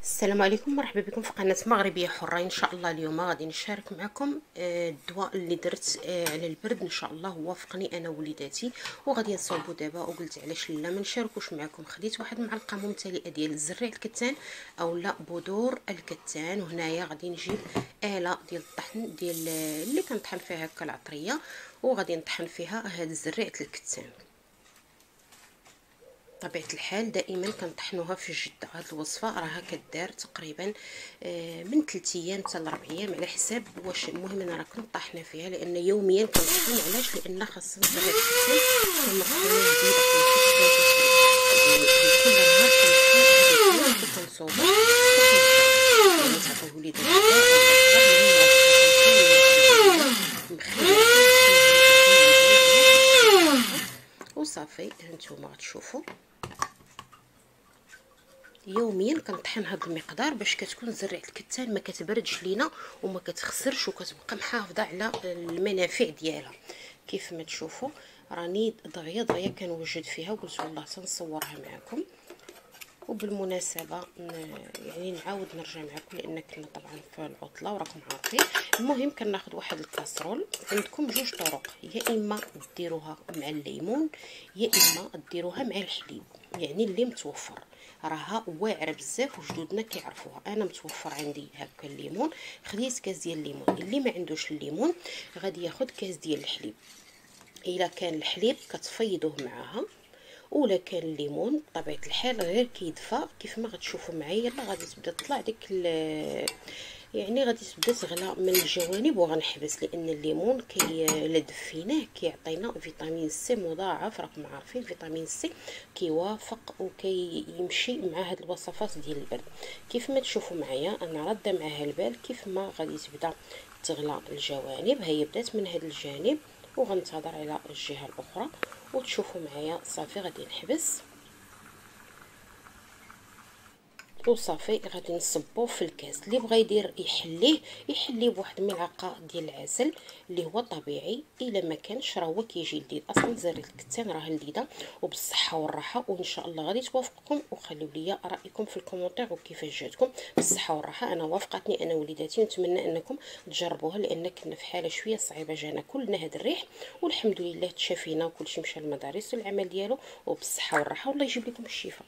السلام عليكم، مرحبا بكم في قناه مغربيه حره. ان شاء الله اليوم غادي نشارك معكم الدواء اللي درت على البرد. ان شاء الله هو وافقني انا ووليداتي وغادي نصاوبوا دابا. وقلت علاش لا ما نشاركوش معكم. خديت واحد المعلقه ممتلئه ديال الزرع الكتان او لا بذور الكتان، وهنايا غادي نجيب اله ديال الطحن ديال اللي كنطحن فيها هكا العطريه، وغادي نطحن فيها هاد الزرع الكتان. بطبيعه الحال دائما كنطحنوها في الجده. هاد الوصفه راها كدار تقريبا من 3 ايام حتى ل 4 ايام على حساب واش. المهم انا راه كنت طاحنه فيها لان يوميا كنطحن. علاش؟ لان خاصنا نزرع الكتان كنطحنوه جديد كل نهار كنطحن وكنصوبو يعني تعطيوه لي وصافي. هانتوما غتشوفوا يوميا كنطحن هذا المقدار باش كتكون زرعه الكتان ما كتبردش لينا وما كتخسرش وكتبقى محافظه على المنافع ديالها. كيف ما تشوفوا راني دغيا كنوجد فيها وقلت والله تنصورها معكم. وبالمناسبه يعني نعاود نرجع معكم لان كنا طبعا في العطله وراكم عارفين. المهم كناخذ واحد الكاسرول. عندكم جوج طرق، يا اما ديروها مع الليمون يا اما ديروها مع الحليب، يعني اللي متوفر. راها واعره بزاف وجدودنا كيعرفوها. انا متوفر عندي هكا الليمون، خديت كاس ديال الليمون. اللي ما عندوش الليمون غادي ياخذ كاس ديال الحليب. الا كان الحليب كتفيضوه معاها، ولا كان الليمون بطبيعه الحال غير كيدفى كيف ما غتشوفوا معايا. يلا غادي تبدا تطلع ديك يعني غادي تبدا تغلى من الجوانب وغنحبس، لان الليمون الا دفيناه كيعطينا فيتامين سي مضاعف. راكم عارفين فيتامين سي كيوافق وكيمشي مع هاد الوصفات ديال البرد. كيف ما تشوفوا معايا انا راده معاها البال. كيف ما غادي تبدا تغلى الجوانب، هي بدات من هاد الجانب وغنتظر على الجهه الاخرى. وتشوفوا معايا صافي غادي نحبس وصافي. غادي نصبوه في الكاس. اللي بغى يدير يحليه بواحد الملعقه ديال العسل اللي هو طبيعي. الا ما كانش راه هو كيجي لذيذ اصلا. زريعه الكتان راه لذيذه وبالصحه والراحه، وان شاء الله غادي توافقكم. وخليو لي رايكم في الكومونتير وكيفاش جاتكم. بالصحه والراحه. انا وافقتني انا وليداتي، ونتمنى انكم تجربوها لان كنا في حاله شويه صعيبه. جانا كلنا هذا الريح والحمد لله تشافينا وكلشي مشى للمدارس والعمل ديالو. وبالصحه والراحه والله يجيب لكم الشفاء.